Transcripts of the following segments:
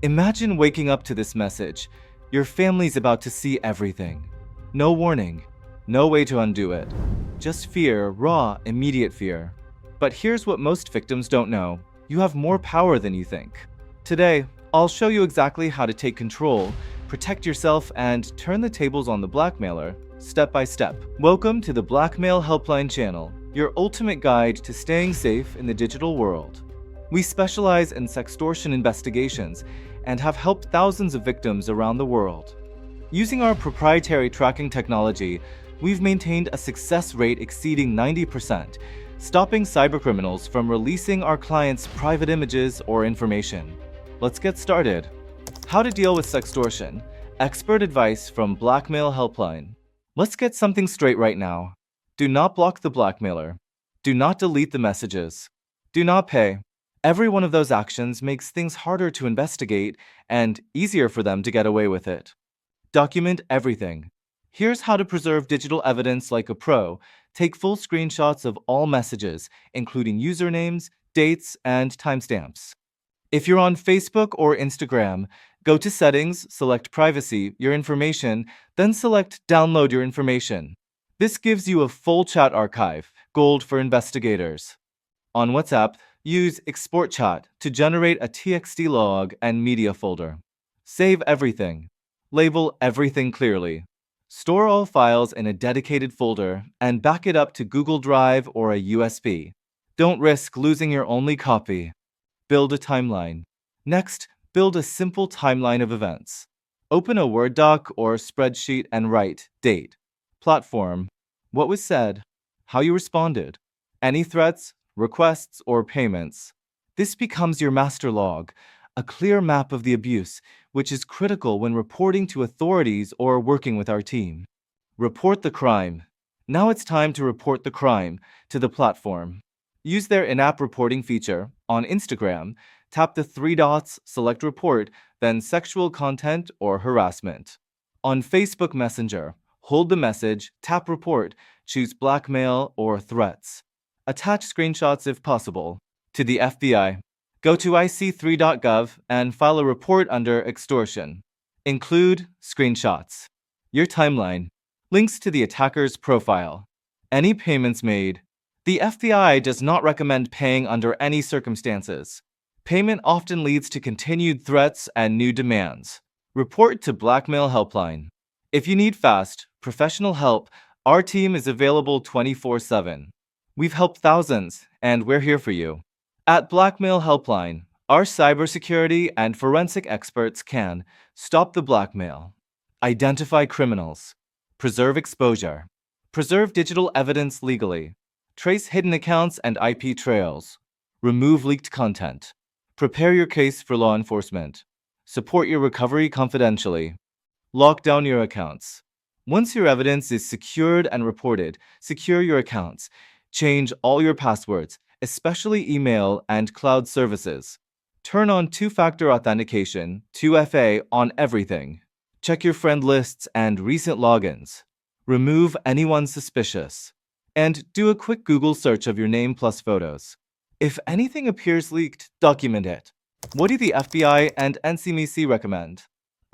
Imagine waking up to this message. Your family's about to see everything. No warning, no way to undo it. Just fear, raw, immediate fear. But here's what most victims don't know. You have more power than you think. Today, I'll show you exactly how to take control, protect yourself, and turn the tables on the blackmailer, step by step. Welcome to the Blackmail Helpline channel, your ultimate guide to staying safe in the digital world. We specialize in sextortion investigations and have helped thousands of victims around the world. Using our proprietary tracking technology, we've maintained a success rate exceeding 90%, stopping cybercriminals from releasing our clients' private images or information. Let's get started. How to deal with sextortion. Expert advice from Blackmail Helpline. Let's get something straight right now. Do not block the blackmailer. Do not delete the messages. Do not pay. Every one of those actions makes things harder to investigate and easier for them to get away with it. Document everything. Here's how to preserve digital evidence like a pro. Take full screenshots of all messages, including usernames, dates, and timestamps. If you're on Facebook or Instagram, go to Settings, select Privacy, Your Information, then select Download Your Information. This gives you a full chat archive, gold for investigators. On WhatsApp, use Export Chat to generate a TXT log and media folder. Save everything. Label everything clearly. Store all files in a dedicated folder and back it up to Google Drive or a USB. Don't risk losing your only copy. Build a timeline. Next, build a simple timeline of events. Open a Word doc or spreadsheet and write date, platform, what was said, how you responded, any threats, requests, or payments. This becomes your master log, a clear map of the abuse, which is critical when reporting to authorities or working with our team. Report the crime. Now it's time to report the crime to the platform. Use their in-app reporting feature. On Instagram, tap the three dots, select report, then sexual content or harassment. On Facebook Messenger, hold the message, tap report, choose blackmail or threats. Attach screenshots if possible. To the FBI, go to ic3.gov and file a report under extortion. Include screenshots. Your timeline. Links to the attacker's profile. Any payments made. The FBI does not recommend paying under any circumstances. Payment often leads to continued threats and new demands. Report to Blackmail Helpline. If you need fast, professional help, our team is available 24/7. We've helped thousands, and we're here for you. At Blackmail Helpline, our cybersecurity and forensic experts can stop the blackmail, identify criminals, preserve exposure, preserve digital evidence legally, trace hidden accounts and IP trails, remove leaked content, prepare your case for law enforcement, support your recovery confidentially, lock down your accounts. Once your evidence is secured and reported, secure your accounts. Change all your passwords, especially email and cloud services. Turn on two-factor authentication, 2FA, on everything. Check your friend lists and recent logins. Remove anyone suspicious. And do a quick Google search of your name plus photos. If anything appears leaked, document it. What do the FBI and NCMEC recommend?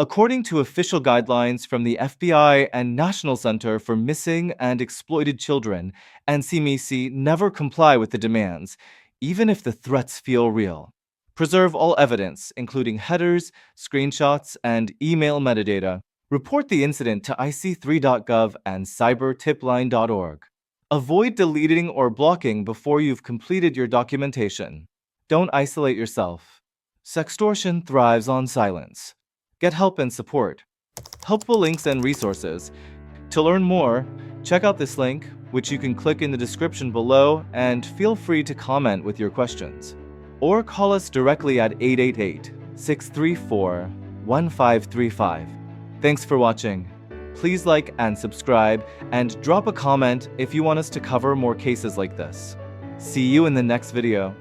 According to official guidelines from the FBI and National Center for Missing and Exploited Children, NCMEC never comply with the demands, even if the threats feel real. Preserve all evidence, including headers, screenshots, and email metadata. Report the incident to ic3.gov and cybertipline.org. Avoid deleting or blocking before you've completed your documentation. Don't isolate yourself. Sextortion thrives on silence. Get help and support. Helpful links and resources. To learn more, check out this link, which you can click in the description below, and feel free to comment with your questions. Or call us directly at 888-634-1535. Thanks for watching. Please like and subscribe, and drop a comment if you want us to cover more cases like this. See you in the next video.